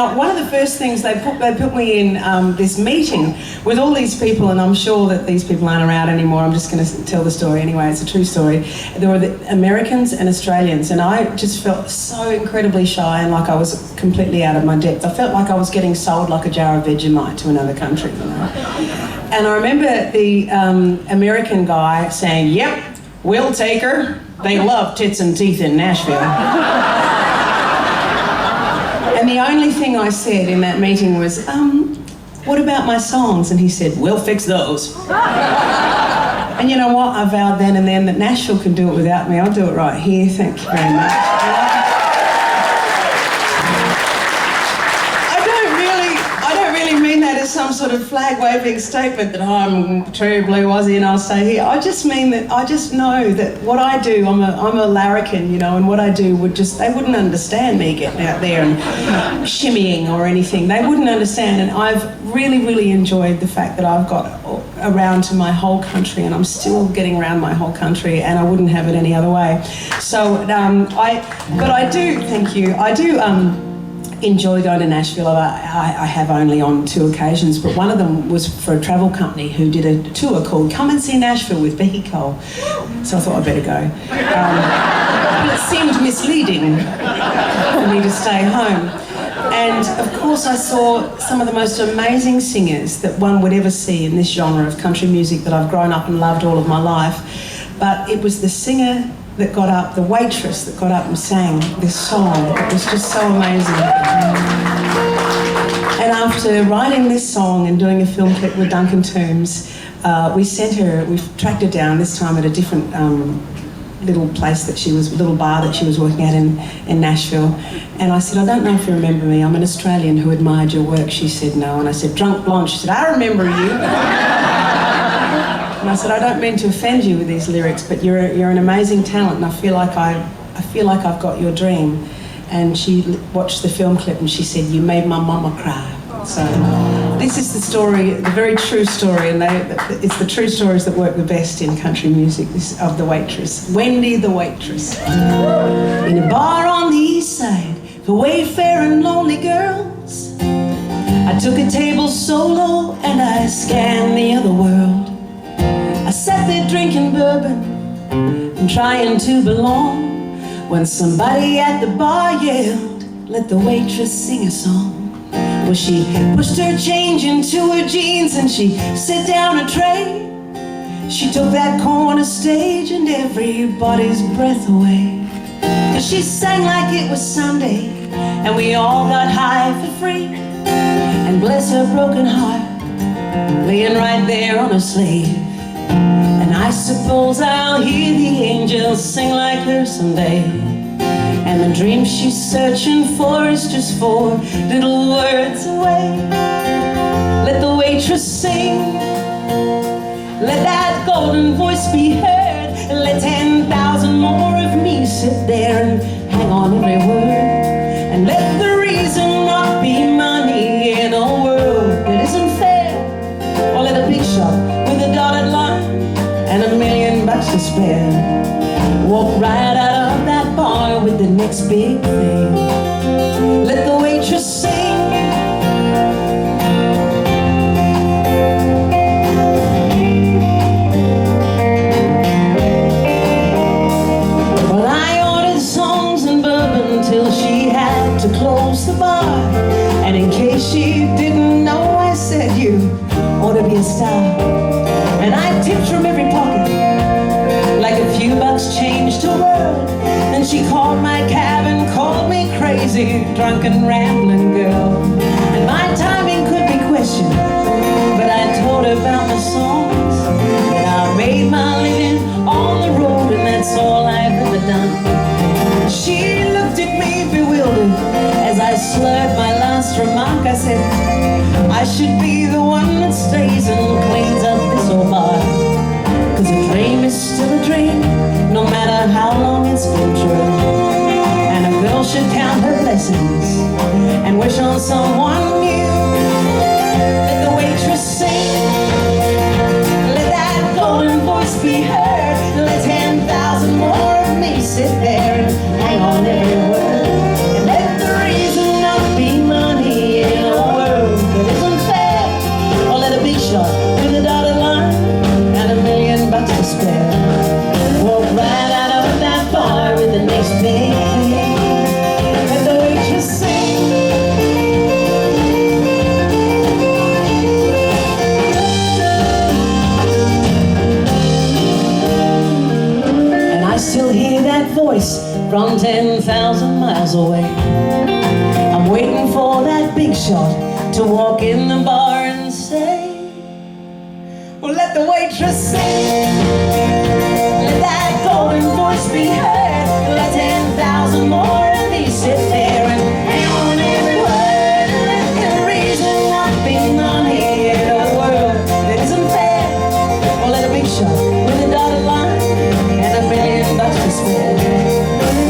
Now, one of the first things they put me in this meeting with all these people, and I'm sure that these people aren't around anymore. I'm just going to tell the story anyway. It's a true story. There were the Americans and Australians, and I just felt so incredibly shy and like I was completely out of my depth. I felt like I was getting sold like a jar of Vegemite to another country, you know. And I remember the American guy saying, "Yep, we'll take her. They love tits and teeth in Nashville." And the only thing I said in that meeting was, what about my songs? And he said, "We'll fix those." And you know what? I vowed then and then that Nashville can do it without me. I'll do it right here. Thank you very much. I don't really mean that as some sort of flag-waving statement that I'm true blue Aussie and I'll stay here. I just mean that I just know that what I do, I'm a larrikin, you know, and what I do they wouldn't understand me getting out there and shimmying or anything. They wouldn't understand, and I've really, really enjoyed the fact that I've got around to my whole country, and I'm still getting around my whole country, and I wouldn't have it any other way. So, I do, thank you, I do enjoy going to Nashville. I have only on 2 occasions, but one of them was for a travel company who did a tour called Come and See Nashville with Beccy. So I thought I'd better go. But it seemed misleading for me to stay home. And of course I saw some of the most amazing singers that one would ever see in this genre of country music that I've grown up and loved all of my life. But it was the singer that got up, the waitress that got up and sang this song. It was just so amazing. And after writing this song and doing a film clip with Duncan Toombs, we tracked her down, this time at a different little bar that she was working at in Nashville. And I said, "I don't know if you remember me, I'm an Australian who admired your work." She said, "No." And I said, "Drunk Blonde." She said, "I remember you." And I said, "I don't mean to offend you with these lyrics, but you're an amazing talent, and I feel like I've got your dream." And she watched the film clip and she said, "You made my mama cry." So this is the story, the very true story, and it's the true stories that work the best in country music, this of the waitress, Wendy the waitress. In a bar on the east side for wayfaring lonely girls, I took a table solo and I scanned the other world. I sat there drinking bourbon and trying to belong, when somebody at the bar yelled, "Let the waitress sing a song." Well, she pushed her change into her jeans and she set down a tray. She took that corner stage and everybody's breath away. And she sang like it was Sunday and we all got high for free. And bless her broken heart, laying right there on her slave. And I suppose I'll hear the angels sing like her someday. And the dream she's searching for is just 4 little words away. Let the waitress sing, let that golden voice be heard, and let 10,000 more of me sit there and hang on every word. And let the reason not be money in a world that isn't fair, or let a big shot with a dotted line and $1 million to spare walk right out of that bar with the next big thing. Let the waitress sing. Well, I ordered songs and bourbon till she had to close the bar. And in case she didn't know, I said, "You ought to be a star." And I tipped from every pocket like a few bucks changed her world. Then she called my cab and called me crazy, drunken, rambling girl. And my timing could be questioned, but I told her about my songs, that I made my living on the road, and that's all I've ever done. She looked at me bewildered as I slurred my last remark. I said, "I should be the one that stays and cleans up this old bar. 'Cause a dream is still a dream, no matter how long it's been true. And a girl should count her blessings and wish on someone new." Let the waitress sing, let that golden voice be heard, let 10,000 more of me sit there and hang on every word. And let the reason not be money that voice from 10,000 miles away. I'm waiting for that big shot to walk in the bar and say, well, let the waitress sing. Let that golden voice be heard. Let 10,000 more of me sit there and hang on every word. Let the reason not being on here in a world that isn't fair. Well, let a big shot with a dotted line and $1 billion to spare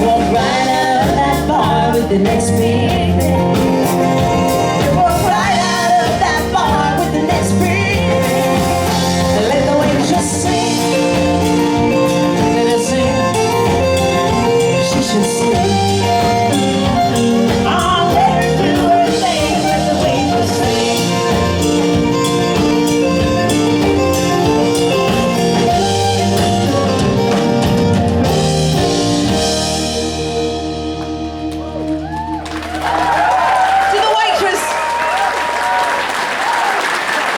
walk right out of that bar with the next